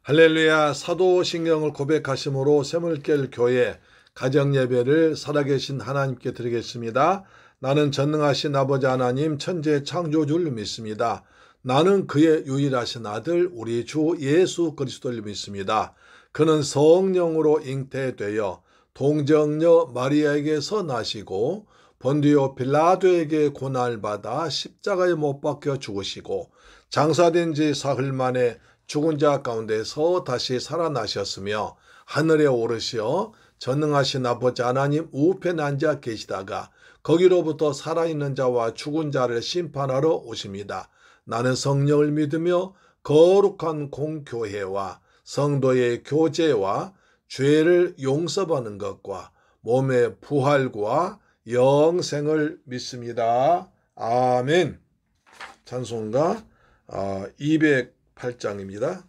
할렐루야. 사도신경을 고백하심으로 샘물길 교회 가정예배를 살아계신 하나님께 드리겠습니다. 나는 전능하신 아버지 하나님 천지의 창조주를 믿습니다. 나는 그의 유일하신 아들 우리 주 예수 그리스도를 믿습니다. 그는 성령으로 잉태되어 동정녀 마리아에게서 나시고 본디오 빌라도에게 고난받아 십자가에 못 박혀 죽으시고 장사된 지 사흘 만에 죽은 자 가운데서 다시 살아나셨으며 하늘에 오르시어 전능하신 아버지 하나님 우편에 앉아 계시다가 거기로부터 살아있는 자와 죽은 자를 심판하러 오십니다. 나는 성령을 믿으며 거룩한 공교회와 성도의 교제와 죄를 용서받는 것과 몸의 부활과 영생을 믿습니다. 아멘. 찬송가 208장입니다.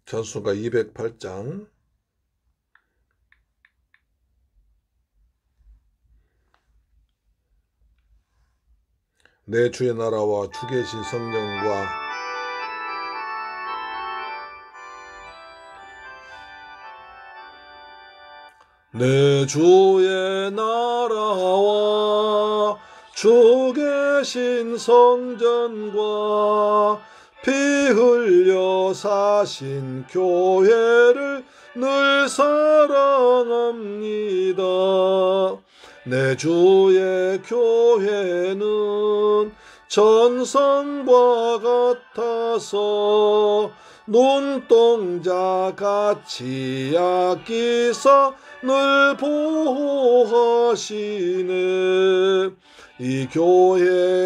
찬송가 208장. 내 주의 나라와 주 계신 성령과 내 주의 나라와 주 계신 성전과 피 흘려 사신 교회를 늘 사랑합니다. 내 주의 교회는 전성과 같아서 눈동자 같이 아끼사 늘 보호하시네. 이 교회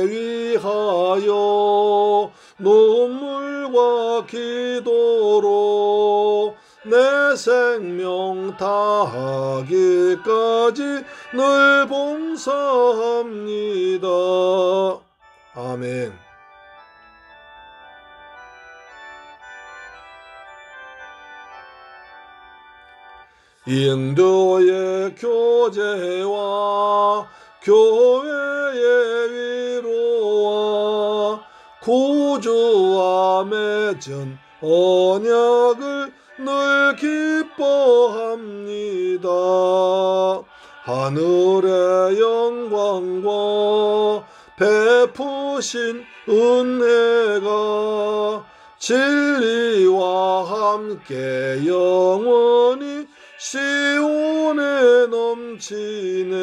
위하여 눈물과 기도로 내 생명 다하기까지 늘 봉사합니다. 아멘. 인도의 교제와 교회의 위로와 구주와 맺은 언약을 늘 기뻐합니다. 하늘의 영광과 베푸신 은혜가 진리와 함께 영원히 시온에 넘치네.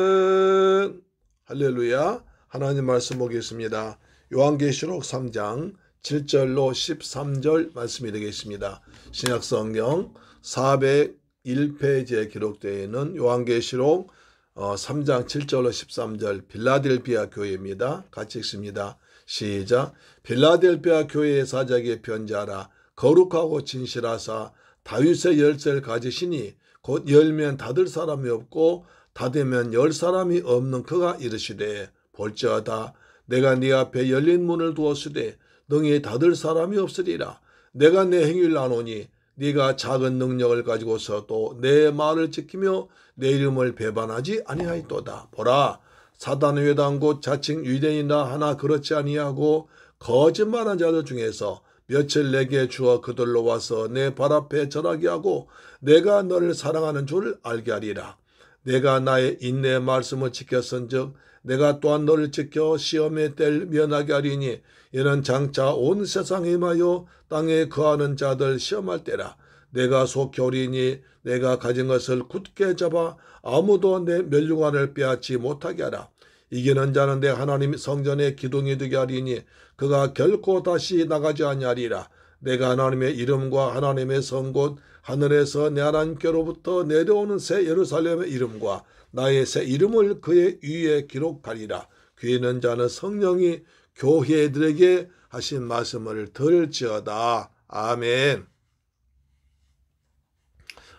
아멘. 할렐루야. 하나님 말씀 보겠습니다. 요한계시록 3장 7절로 13절 말씀이 되겠습니다. 신약성경 401페이지에 기록되어 있는 요한계시록 3장 7절로 13절 빌라델비아 교회입니다. 같이 읽습니다. 시작. 빌라델비아 교회의 사자에게 편지하라. 거룩하고 진실하사 다윗의 열쇠를 가지시니 곧 열면 닫을 사람이 없고 닫으면 열 사람이 없는 그가 이르시되 볼지어다 내가 네 앞에 열린 문을 두었으되 능히 닫을 사람이 없으리라. 내가 내 행위를 아노니 네가 작은 능력을 가지고서도 내 말을 지키며 내 이름을 배반하지 아니하였도다. 보라 사단의 회당 곧 자칭 유대인이나 하나 그렇지 아니하고 거짓말한 자들 중에서 며칠 내게 주어 그들로 와서 내 발 앞에 절하게 하고 내가 너를 사랑하는 줄 알게 하리라. 내가 나의 인내의 말씀을 지켰은즉 내가 또한 너를 지켜 시험의 때를 면하게 하리니 이는 장차 온 세상에 임하여 땅에 거하는 자들 시험할 때라. 내가 속히 오리니 내가 가진 것을 굳게 잡아 아무도 내 멸류관을 빼앗지 못하게 하라. 이기는 자는 내 하나님 성전의 기둥이 되게 하리니 그가 결코 다시 나가지 아니하리라. 내가 하나님의 이름과 하나님의 성 곧 하늘에서 내 하나님께로부터 내려오는 새 예루살렘의 이름과 나의 새 이름을 그의 위에 기록하리라. 귀 있는 자는 성령이 교회들에게 하신 말씀을 들을지어다. 아멘.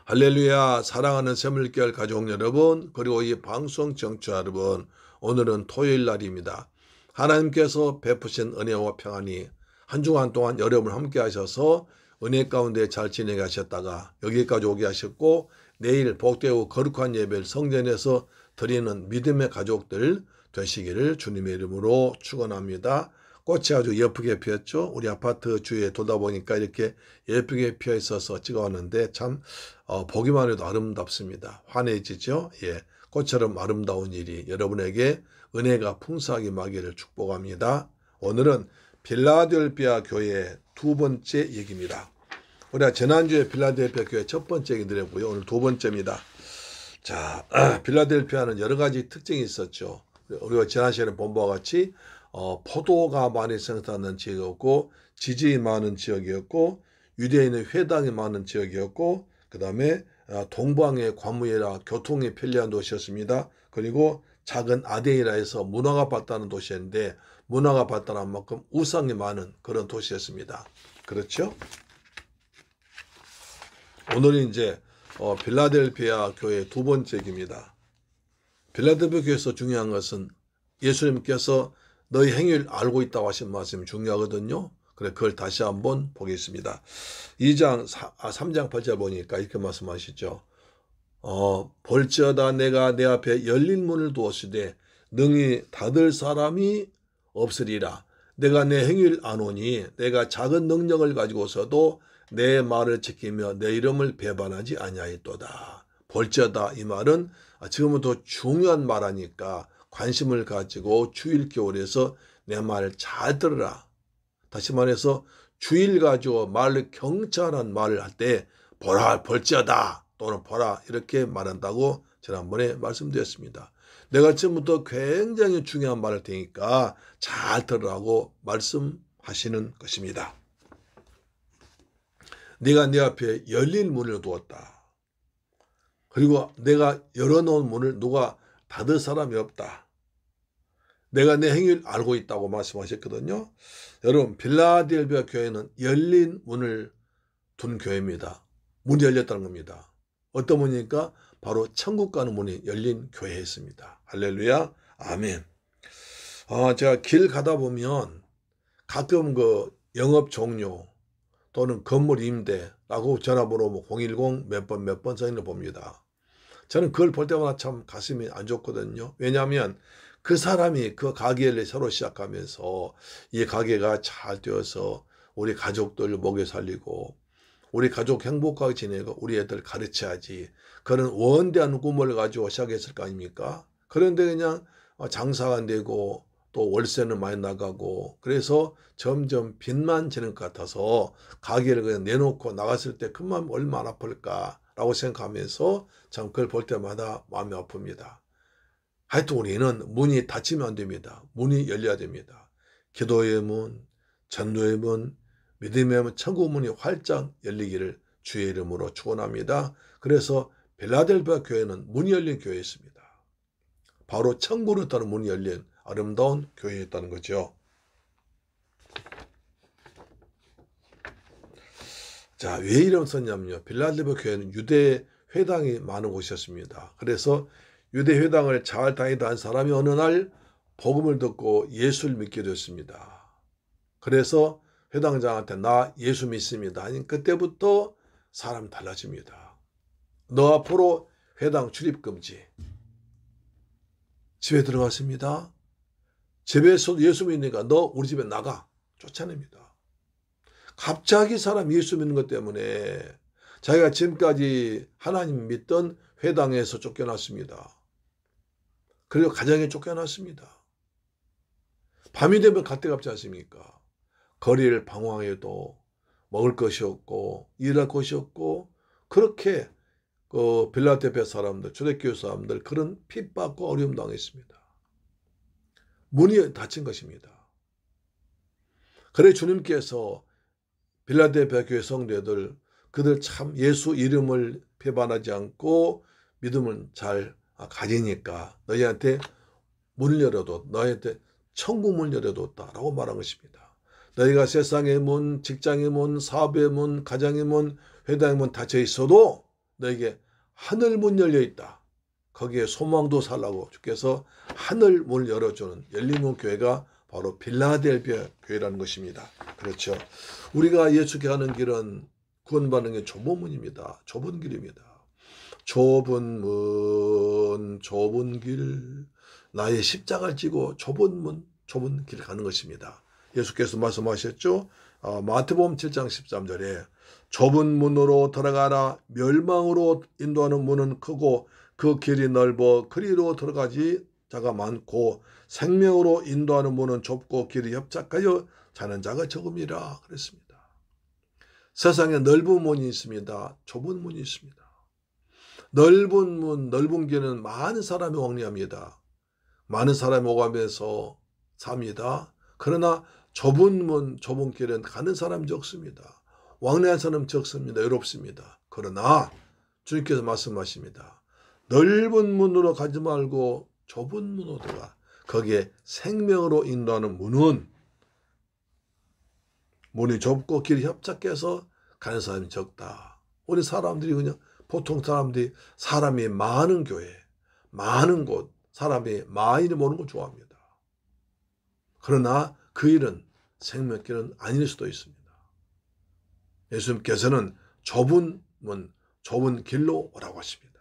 할렐루야. 사랑하는 샘물교회 가족 여러분, 그리고 이 방송 청취자 여러분, 오늘은 토요일 날입니다. 하나님께서 베푸신 은혜와 평안이 한 주간 동안 여러분 함께 하셔서 은혜 가운데 잘 지내게 하셨다가 여기까지 오게 하셨고 내일 복되고 거룩한 예배를 성전에서 드리는 믿음의 가족들 되시기를 주님의 이름으로 축원합니다. 꽃이 아주 예쁘게 피었죠. 우리 아파트 주위에 돌다 보니까 이렇게 예쁘게 피어 있어서 찍어왔는데 참 보기만 해도 아름답습니다. 환해지죠. 예, 꽃처럼 아름다운 일이 여러분에게 은혜가 풍성하게 임하기를 축복합니다. 오늘은 필라델피아 교회 두 번째 얘기입니다. 우리가 지난주에 필라델피아 교회 첫 번째 얘기 드렸고요. 오늘 두 번째입니다. 자, 필라델피아는 여러 가지 특징이 있었죠. 우리가 지난 시간에 본 바와 같이 포도가 많이 생산하는 지역이었고 지지이 많은 지역이었고 유대인의 회당이 많은 지역이었고 그 다음에 동방의 과무예라 교통이 편리한 도시였습니다. 그리고 작은 아데이라에서 문화가 발달한 도시였는데 문화가 발달한 만큼 우상이 많은 그런 도시였습니다. 그렇죠? 오늘은 이제 필라델피아 교회 두 번째 얘기입니다. 필라델피아 교회에서 중요한 것은 예수님께서 너희 행위를 알고 있다고 하신 말씀이 중요하거든요. 그래 그걸 다시 한번 보겠습니다. 3장 8절 보니까 이렇게 말씀하시죠. 볼지어다 내가 내 앞에 열린 문을 두었으되 능히 닫을 사람이 없으리라. 내가 내 행위를 아노니 내가 작은 능력을 가지고서도 내 말을 지키며 내 이름을 배반하지 아니하였도다. 볼지어다 이 말은 지금부터 중요한 말하니까 관심을 가지고 주일 교훈에서 내 말을 잘 들으라. 다시 말해서 주일 가지고 말을 경찰한 말을 할 때 보라 볼지어다 또는 보라 이렇게 말한다고 지난번에 말씀드렸습니다. 내가 지금부터 굉장히 중요한 말을 할 테니까 잘 들으라고 말씀하시는 것입니다. 네가 내 앞에 열린 문을 두었다. 그리고 내가 열어놓은 문을 누가 닫을 사람이 없다. 내가 내 행위를 알고 있다고 말씀하셨거든요. 여러분 필라델피아 교회는 열린 문을 둔 교회입니다. 문이 열렸다는 겁니다. 어떤 문이니까 바로 천국 가는 문이 열린 교회였습니다. 할렐루야 아멘. 제가 길 가다 보면 가끔 그 영업 종료 또는 건물 임대라고 전화번호 010 몇 번 써 있는 거 봅니다. 저는 그걸 볼 때마다 참 가슴이 안 좋거든요. 왜냐하면 그 사람이 그 가게를 새로 시작하면서 이 가게가 잘 되어서 우리 가족들 먹여 살리고 우리 가족 행복하게 지내고 우리 애들 가르쳐야지 그런 원대한 꿈을 가지고 시작했을 거 아닙니까? 그런데 그냥 장사가 안 되고 또 월세는 많이 나가고 그래서 점점 빚만 지는 것 같아서 가게를 그냥 내놓고 나갔을 때 그 마음 얼마나 아플까라고 생각하면서 참 그걸 볼 때마다 마음이 아픕니다. 하여튼 우리는 문이 닫히면 안 됩니다. 문이 열려야 됩니다. 기도의 문, 전도의 문, 믿음의 문, 천국 문이 활짝 열리기를 주의 이름으로 축원합니다. 그래서 필라델피아 교회는 문이 열린 교회였습니다. 바로 천국으로 따른 문이 열린 아름다운 교회였다는 거죠. 자, 왜 이름 썼냐면요. 필라델피아 교회는 유대 회당이 많은 곳이었습니다. 그래서 유대 회당을 잘 다니다 한 사람이 어느 날 복음을 듣고 예수를 믿게 됐습니다. 그래서 회당장한테 나 예수 믿습니다. 아니 그때부터 사람이 달라집니다. 너 앞으로 회당 출입 금지. 집에 들어갔습니다. 집에서 예수 믿으니까 너 우리 집에 나가. 쫓아냅니다. 갑자기 사람 예수 믿는 것 때문에 자기가 지금까지 하나님 믿던 회당에서 쫓겨났습니다. 그리고 가정에 쫓겨났습니다. 밤이 되면 갈 데가 없지 않습니까? 거리를 방황해도 먹을 것이 없고 일할 것이 없고 그렇게 그 필라델피아 사람들, 초대교회 사람들 그런 핍박과 어려움 당했습니다. 문이 닫힌 것입니다. 그래 주님께서 필라델피아 교회 성도들 그들 참 예수 이름을 배반하지 않고 믿음을 잘 가지니까 너희한테 문을 열어뒀, 너희한테 천국 문을 열어뒀다라고 말한 것입니다. 너희가 세상의 문, 직장의 문, 사업의 문, 가정의 문, 회당의 문 닫혀 있어도 너에게 하늘 문 열려 있다. 거기에 소망도 살라고 주께서 하늘 문을 열어주는 열린 문 교회가 바로 빌라델비아 교회라는 것입니다. 그렇죠. 우리가 예수께 가는 길은 구원받는 게 좁은 문입니다. 좁은 길입니다. 좁은 문, 좁은 길, 나의 십자가를 지고 좁은 문, 좁은 길 가는 것입니다. 예수께서 말씀하셨죠. 마태복음 7장 13절에 좁은 문으로 들어가라. 멸망으로 인도하는 문은 크고 그 길이 넓어 그리로 들어가지 자가 많고 생명으로 인도하는 문은 좁고 길이 협착하여 자는 자가 적음이라 그랬습니다. 세상에 넓은 문이 있습니다. 좁은 문이 있습니다. 넓은 문, 넓은 길은 많은 사람이 왕래합니다. 많은 사람이 오가면서 삽니다. 그러나 좁은 문, 좁은 길은 가는 사람이 적습니다. 왕래한 사람 적습니다. 외롭습니다. 그러나 주님께서 말씀하십니다. 넓은 문으로 가지 말고 좁은 문으로 들어가. 거기에 생명으로 인도하는 문이 좁고 길이 협착해서 가는 사람이 적다. 우리 사람들이 그냥 보통 사람들이 사람이 많은 교회, 많은 곳, 사람이 많이 모는 걸 좋아합니다. 그러나 그 일은 생명길은 아닐 수도 있습니다. 예수님께서는 좁은 문, 좁은 길로 오라고 하십니다.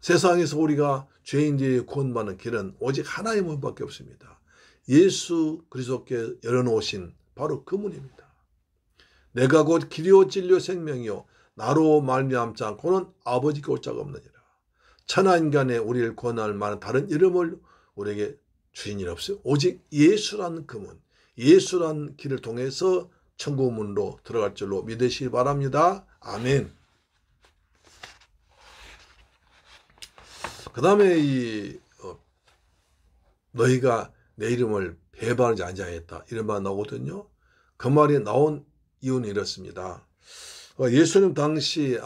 세상에서 우리가 죄인들이 구원받는 길은 오직 하나의 문밖에 없습니다. 예수 그리스도께 열어놓으신 바로 그 문입니다. 내가 곧 길이요 진리요 생명이요 나로 말미암지 않고는 아버지께 올 자가 없느니라. 천하인간에 우리를 구원할 만한 다른 이름을 우리에게 주신 일 없어요. 오직 예수라는 그 문, 예수라는 길을 통해서 천국 문으로 들어갈 줄로 믿으시기 바랍니다. 아멘. 그 다음에 너희가 내 이름을 배반하지 아니하였다 이런 말 나오거든요. 그 말이 나온 이유는 이렇습니다. 예수님 당시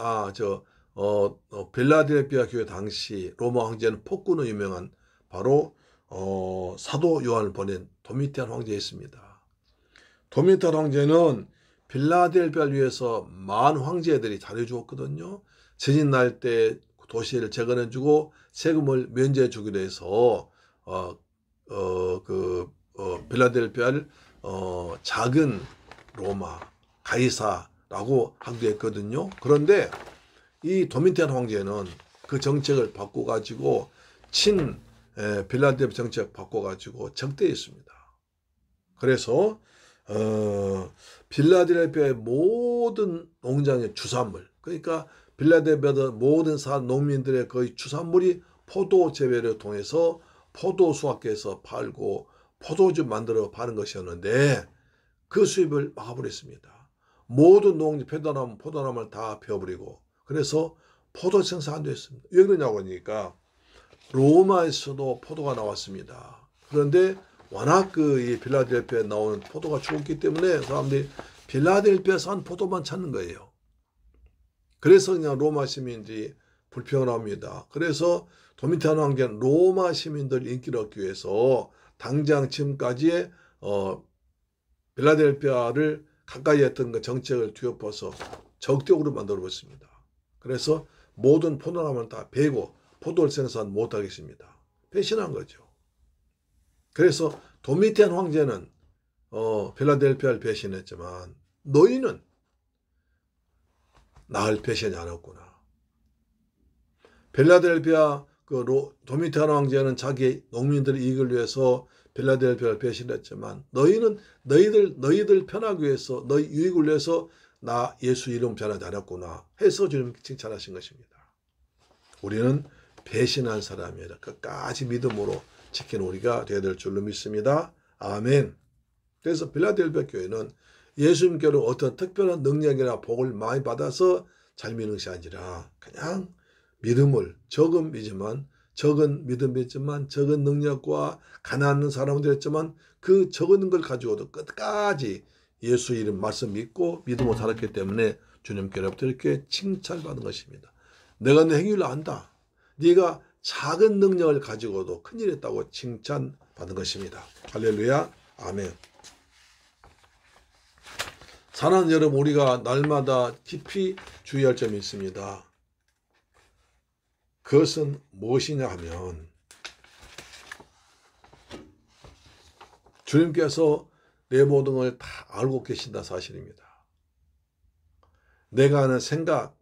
빌라델비아 교회 당시 로마 황제는 폭군으로 유명한 바로 사도 요한을 보낸 도미티안 황제였습니다. 도미티안 황제는 빌라델비아를 위해서 많은 황제들이 잘해주었거든요. 지진 날 때 도시를 재건해주고 세금을 면제해주기로 해서 빌라델비아를 작은 로마 가이사라고 하기도 했거든요. 그런데 이 도미티안 황제는 그 정책을 바꿔가지고 빌라델비아 정책 바꿔가지고 적대했습니다. 그래서 빌라델비아의 모든 농장의 주산물, 그러니까 빌라델비아 모든 농민들의 거의 주산물이 포도 재배를 통해서 포도 수확해서 팔고 포도주 만들어 파는 것이었는데 그 수입을 막아버렸습니다. 모든 농지 포도나무를 다 베어버리고 그래서 포도 생산 안 됐습니다. 왜 그러냐고 하니까 로마에서도 포도가 나왔습니다. 그런데 워낙 이 빌라델비아에 나오는 포도가 죽었기 때문에 사람들이 빌라델비아산 포도만 찾는 거예요. 그래서 그냥 로마 시민들이 불평을 합니다. 그래서 도미티안 황제는 로마 시민들 인기를 얻기 위해서 당장 지금까지의 빌라델비아를 가까이 했던 그 정책을 뒤엎어서 적대적으로 만들어버렸습니다. 그래서 모든 포도나무를 다 베고 포도를 생산 못하겠습니다. 배신한 거죠. 그래서 도미티안 황제는 빌라델비아를 배신했지만 너희는 나를 배신하지 않았구나. 빌라델비아 도미티안 황제는 자기 농민들의 이익을 위해서 빌라델비아를 배신했지만 너희들 편하기 위해서 너희 유익을 위해서 나 예수 이름 전하지 않았구나 해서 주님 칭찬하신 것입니다. 우리는 배신한 사람이 아니라 끝까지 믿음으로 지키는 우리가 되어야 될 줄로 믿습니다. 아멘. 그래서 빌라델비아 교회는 예수님께로 어떤 특별한 능력이나 복을 많이 받아서 잘 믿는 것이 아니라 그냥 믿음을 적은 믿음이지만 적은 능력과 가난한 사람들이었지만 그 적은 걸 가지고도 끝까지 예수 이름 말씀 믿고 믿음으로 살았기 때문에 주님께로부터 이렇게 칭찬받은 것입니다. 내가 내 행위를 안다. 네가 작은 능력을 가지고도 큰일 했다고 칭찬받은 것입니다. 할렐루야. 아멘. 사랑하는 여러분, 우리가 날마다 깊이 주의할 점이 있습니다. 그것은 무엇이냐 하면 주님께서 내 모든 걸 다 알고 계신다 사실입니다. 내가 하는 생각,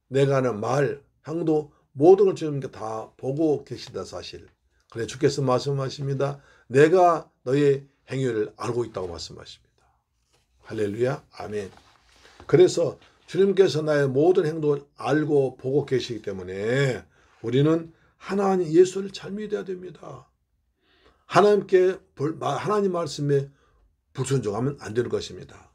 내가 하는 말, 행동 모든 걸 주님께 다 보고 계신다 사실. 그래 주께서 말씀하십니다. 내가 너의 행위를 알고 있다고 말씀하십니다. 할렐루야. 아멘. 그래서 주님께서 나의 모든 행동을 알고 보고 계시기 때문에 우리는 하나님 예수를 잘 믿어야 됩니다. 하나님 말씀에 불순종하면 안 되는 것입니다.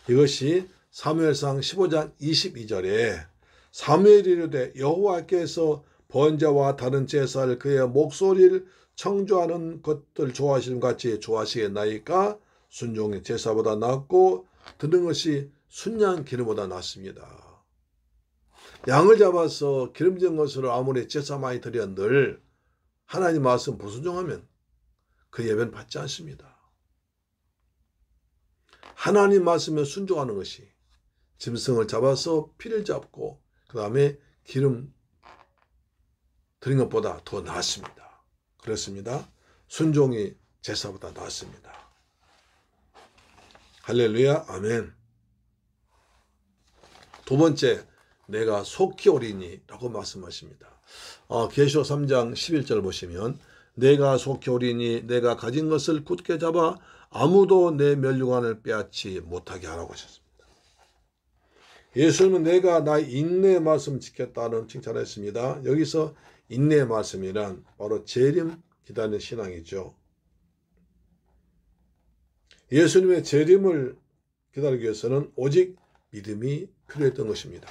이것이 사무엘상 15장 22절에 사무엘이 이르되 여호와께서 번제와 다른 제사를 그의 목소리를 청조하는 것들 좋아하시는 같이 좋아하시겠나이까? 순종의 제사보다 낫고 듣는 것이 순양 기름보다 낫습니다. 양을 잡아서 기름진 것으로 아무리 제사 많이 드렸들 하나님 말씀 불순종하면 그 예배는 받지 않습니다. 하나님 말씀에 순종하는 것이 짐승을 잡아서 피를 잡고 그 다음에 기름 드린 것보다 더 낫습니다. 그렇습니다. 순종이 제사보다 낫습니다. 할렐루야. 아멘. 두 번째, 내가 속히 오리니 라고 말씀하십니다. 계시록 3장 11절 보시면 내가 속히 오리니 내가 가진 것을 굳게 잡아 아무도 내 멸류관을 빼앗지 못하게 하라고 하셨습니다. 예수님은 내가 나의 인내의 말씀 지켰다는 칭찬했습니다. 여기서 인내의 말씀이란 바로 재림 기다리는 신앙이죠. 예수님의 재림을 기다리기 위해서는 오직 믿음이 필요했던 것입니다.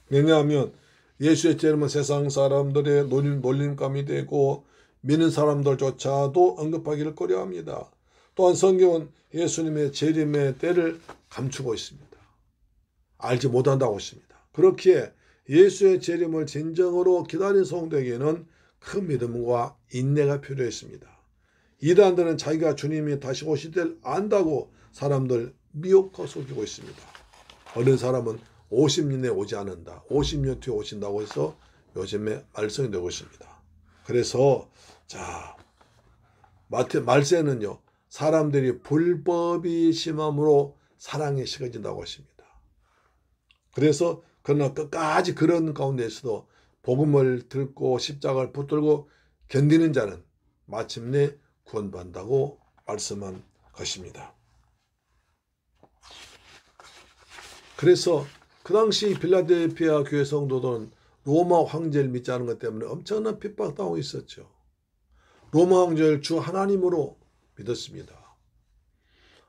왜냐하면 예수의 재림은 세상 사람들의 놀림감이 되고 믿는 사람들조차도 언급하기를 꺼려합니다. 또한 성경은 예수님의 재림의 때를 감추고 있습니다. 알지 못한다고 했습니다. 그렇기에 예수의 재림을 진정으로 기다린 성도에게는 큰 믿음과 인내가 필요했습니다. 이단들은 자기가 주님이 다시 오실 때를 안다고 사람들 미혹하고 속이고 있습니다. 어느 사람은 50년 내에 오지 않는다. 50년 뒤에 오신다고 해서 요즘에 말썽이 되고 있습니다. 그래서 말세는요. 사람들이 불법이 심함으로 사랑이 식어진다고 하십니다. 그래서 그러나 끝까지 그런 가운데서도 복음을 듣고 십자가를 붙들고 견디는 자는 마침내 구원받는다고 말씀한 것입니다. 그래서 그 당시 빌라델피아 교회 성도들은 로마 황제를 믿지 않은 것 때문에 엄청난 핍박당하고 있었죠. 로마 황제를 주 하나님으로 믿었습니다.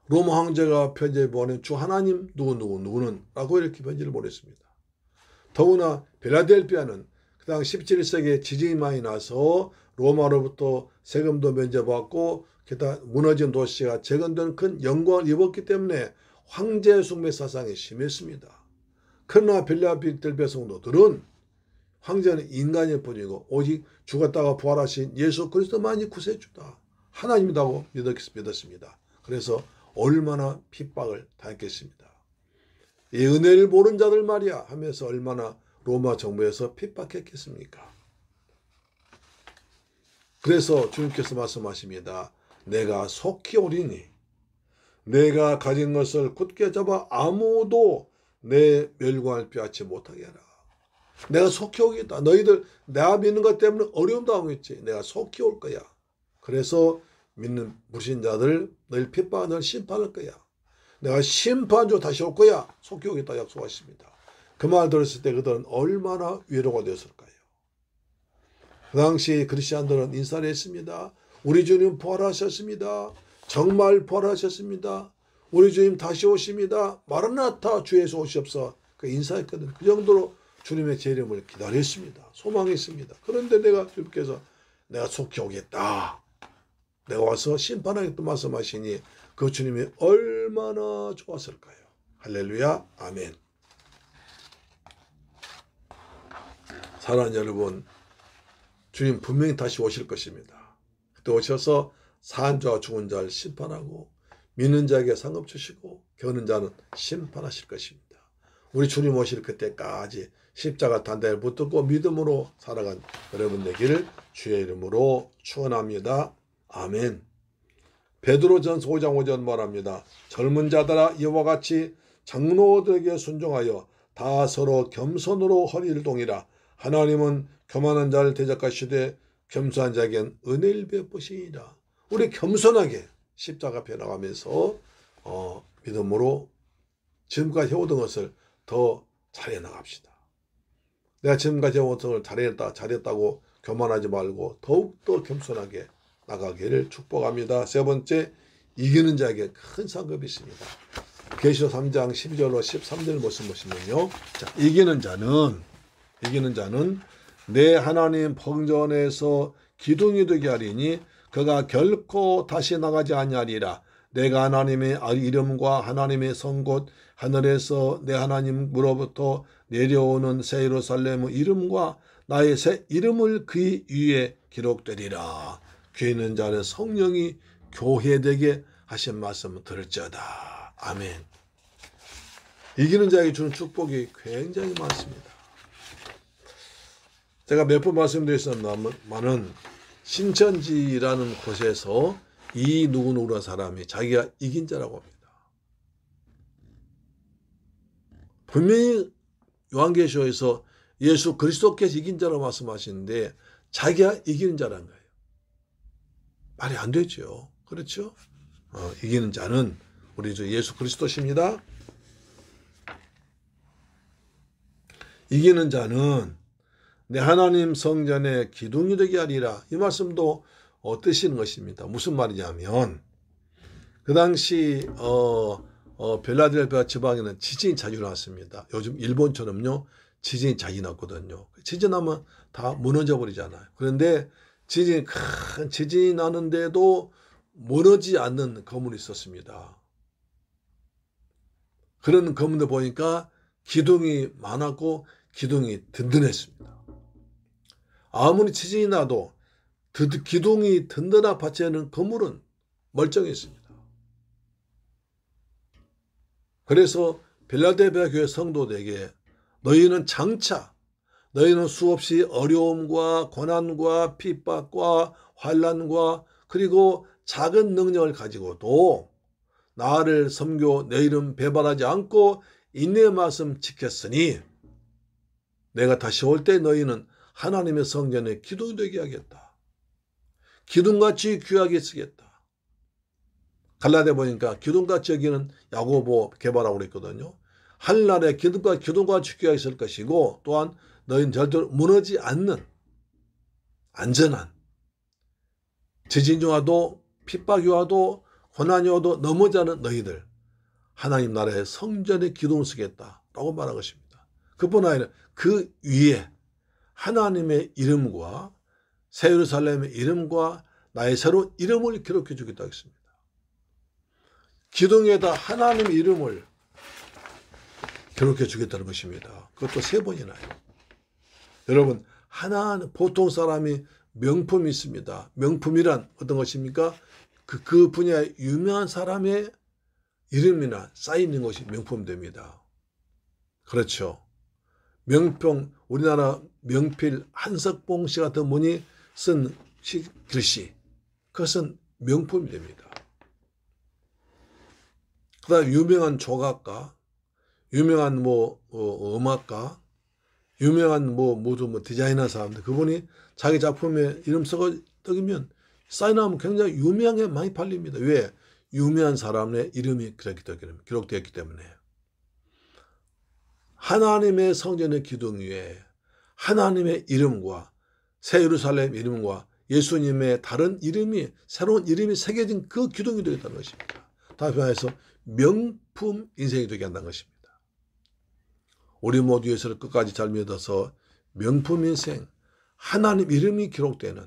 로마 황제가 편지를 보낸 주 하나님 누구는 라고 이렇게 편지를 보냈습니다. 더구나 빌라델피아는 그 당 17세기에 지진이 많이 나서 로마로부터 세금도 면제받고 게다가 무너진 도시가 재건되는 큰 영광을 입었기 때문에 황제 숭배 사상이 심했습니다. 그러나 빌라델피아 성도들은 황제는 인간일 뿐이고 오직 죽었다가 부활하신 예수 그리스도만이 구세주다. 하나님이라고 믿었습니다. 그래서 얼마나 핍박을 당했겠습니다. 이 은혜를 모르는 자들 말이야 하면서 얼마나 로마 정부에서 핍박했겠습니까? 그래서 주님께서 말씀하십니다. 내가 속히 오리니 내가 가진 것을 굳게 잡아 아무도 내 멸관을 빼앗지 못하게 하라. 내가 속히 오겠다. 너희들 내가 믿는 것 때문에 어려움 당하겠지. 내가 속히 올 거야. 그래서 믿는 불신자들 너희 핍박 너희 심판할 거야. 내가 심판조 다시 올 거야. 속히 오겠다 약속하십니다. 그 말 들었을 때 그들은 얼마나 위로가 되었을까요? 그 당시 크리스천들은 인사를 했습니다. 우리 주님 부활하셨습니다. 정말 부활하셨습니다. 우리 주님 다시 오십니다. 마라나타 주 예수 오시옵소서. 그 인사했거든. 그 정도로 주님의 재림을 기다렸습니다. 소망했습니다. 그런데 주님께서 내가 속히 오겠다. 내가 와서 심판하겠다 말씀하시니 그 주님이 얼마나 좋았을까요? 할렐루야. 아멘. 사랑하는 여러분, 주님 분명히 다시 오실 것입니다. 그때 오셔서 산 자와 죽은 자를 심판하고 믿는 자에게 상급 주시고 겨는 자는 심판하실 것입니다. 우리 주님 오실 그때까지 십자가 단단히 붙들고 믿음으로 살아간 여러분 되기를 주의 이름으로 축원합니다. 아멘. 베드로전서 5장 5절 말합니다. 젊은 자들아 이와 같이 장로들에게 순종하여 다 서로 겸손으로 허리를 동이라. 하나님은 교만한 자를 대적하시되 겸손한 자에겐 은혜를 베푸시니라. 우리 겸손하게 십자가 앞에 나가면서 믿음으로 지금까지 해오던 것을 더 잘해 나갑시다. 내가 지금까지 해오던 것을 잘했다고 교만하지 말고 더욱더 겸손하게 나가기를 축복합니다. 세 번째, 이기는 자에게 큰 상급이 있습니다. 계시록 3장 12절로 13절 말씀 보시면요. 자, 이기는 자는 내 하나님 성전에서 기둥이 되게 하리니 그가 결코 다시 나가지 아니하리라. 내가 하나님의 이름과 하나님의 성 곧 하늘에서 내 하나님으로부터 내려오는 새 예루살렘의 이름과 나의 새 이름을 그 위에 기록되리라. 귀 있는 자는 성령이 교회되게 하신 말씀을 들을지어다. 아멘. 이기는 자에게 주는 축복이 굉장히 많습니다. 제가 몇 번 말씀드렸습니다만은 신천지라는 곳에서 이 누구누구라는 사람이 자기가 이긴 자라고 합니다. 분명히 요한계시록에서 예수 그리스도께서 이긴 자라고 말씀하시는데 자기가 이기는 자라는 거예요. 말이 안 되죠. 그렇죠? 이기는 자는 우리 주 예수 그리스도십니다. 이기는 자는 내 하나님 성전의 기둥이 되게 하리라. 이 말씀도 뜻이는 것입니다. 무슨 말이냐면 그 당시 빌라델피아 지방에는 지진이 자주 났습니다. 요즘 일본처럼요. 지진이 자주 났거든요. 지진 나면 다 무너져 버리잖아요. 그런데 큰 지진이 나는데도 무너지지 않는 건물이 있었습니다. 그런 건물을 보니까 기둥이 많았고 기둥이 든든했습니다. 아무리 지진이 나도 기둥이 든든한 받치는 건물은 멀쩡했습니다. 그래서 빌라델피아 교회 성도들에게 너희는 장차 너희는 수없이 어려움과 고난과 핍박과 환난과 그리고 작은 능력을 가지고도 나를 섬겨 내 이름 배반하지 않고 인내의 말씀 지켰으니 내가 다시 올 때 너희는 하나님의 성전에 기둥이 되게 하겠다. 기둥같이 귀하게 쓰겠다. 갈라디아 보니까 기둥같이 여기는 야고보 개발하고 그랬거든요. 하늘나라에 기둥같이 귀하게 쓸 것이고 또한 너희는 절대로 무너지지 않는 안전한 지진이 와도 핍박이 와도 고난이 와도 넘어지지 않은 너희들 하나님 나라의 성전에 기둥을 쓰겠다라고 말한 것입니다. 그뿐 아니라 그 위에 하나님의 이름과 새 예루살렘의 이름과 나의 새로운 이름을 기록해 주겠다고 했습니다. 기둥에다 하나님의 이름을 기록해 주겠다는 것입니다. 그것도 3번이나요. 여러분 보통 사람이 명품이 있습니다. 명품이란 어떤 것입니까? 그 분야의 유명한 사람의 이름이나 쌓이는 것이 명품됩니다. 그렇죠. 명품 우리나라 명필 한석봉 씨 같은 분이 쓴 글씨 그것은 명품이 됩니다. 그다음 유명한 조각가, 유명한 음악가, 유명한 모두 디자이너 사람들 그분이 자기 작품에 이름 써면 사인하면 굉장히 유명하게 많이 팔립니다. 왜? 유명한 사람의 이름이 기록되었기 때문에. 하나님의 성전의 기둥 위에 하나님의 이름과 새 예루살렘 이름과 예수님의 다른 이름이 새로운 이름이 새겨진 그 기둥이 되겠다는 것입니다. 다시 말해서 명품 인생이 되게 한다는 것입니다. 우리 모두 예수를 끝까지 잘 믿어서 명품 인생 하나님 이름이 기록되는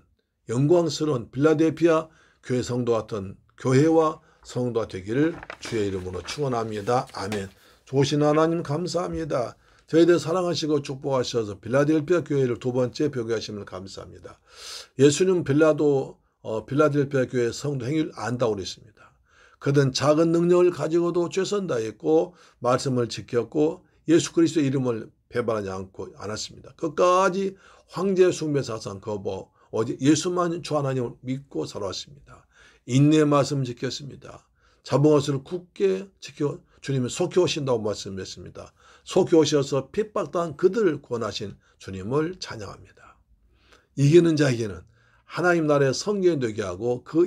영광스러운 빌라델피아 교회 성도 같은 교회와 성도가 되기를 주의 이름으로 축원합니다. 아멘. 좋으신 하나님 감사합니다. 저희들 사랑하시고 축복하셔서 빌라델피아 교회를 2번째 벽유하심을 감사합니다. 예수님 빌라델피아 교회 성도 행위를 안다고 그랬습니다. 그들은 작은 능력을 가지고도 최선 다했고 말씀을 지켰고 예수 그리스도의 이름을 배반하지 않았습니다. 끝까지 황제 숭배 사상 거부 오직 예수만 주 하나님을 믿고 살아왔습니다. 인내 말씀 지켰습니다. 잡은 것을 굳게 지켜 주님이 속히 오신다고 말씀했습니다. 속히 오셔서 핍박당한 그들을 구원하신 주님을 찬양합니다. 이기는 자에게는 하나님 나라의 성전이 되게 하고 그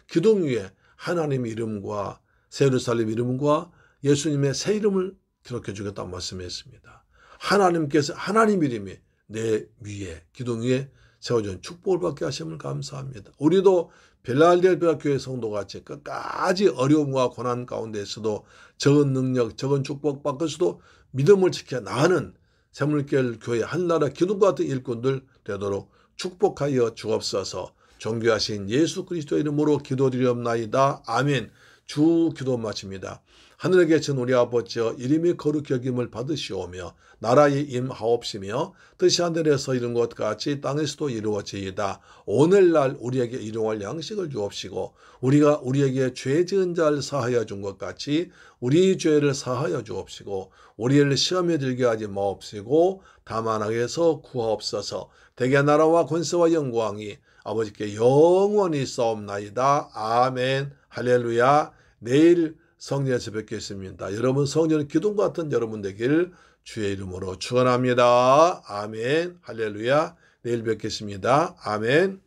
기둥 위에 하나님의 이름과 새 예루살렘 이름과 예수님의 새 이름을 기록해 주겠다고 말씀했습니다. 하나님께서 하나님 이름이 내 위에 기둥 위에 세워준 축복을 받게 하심을 감사합니다. 우리도 필라델피아 교회 성도같이 끝까지 어려움과 고난 가운데서도 적은 능력, 적은 축복 받고서도 믿음을 지켜 나가는 샘물결 교회 한나라 기둥과 같은 일꾼들 되도록 축복하여 주옵소서. 존귀하신 예수 그리스도 이름으로 기도드리옵나이다. 아멘. 주 기도 마칩니다. 하늘에 계신 우리 아버지여, 이름이 거룩히 여김을 받으시오며 나라의 임하옵시며 뜻이 하늘에서 이룬 것 같이 땅에서도 이루어지이다. 오늘날 우리에게 일용할 양식을 주옵시고 우리가 우리에게 죄 지은 자를 사하여 준 것 같이 우리 죄를 사하여 주옵시고 우리를 시험에 들게 하지 마옵시고 다만 악에서 구하옵소서. 대개 나라와 권세와 영광이 아버지께 영원히 싸움나이다. 아멘. 할렐루야. 내일 성전에서 뵙겠습니다. 여러분 성전 기둥 같은 여러분 되기를 주의 이름으로 축원합니다. 아멘. 할렐루야. 내일 뵙겠습니다. 아멘.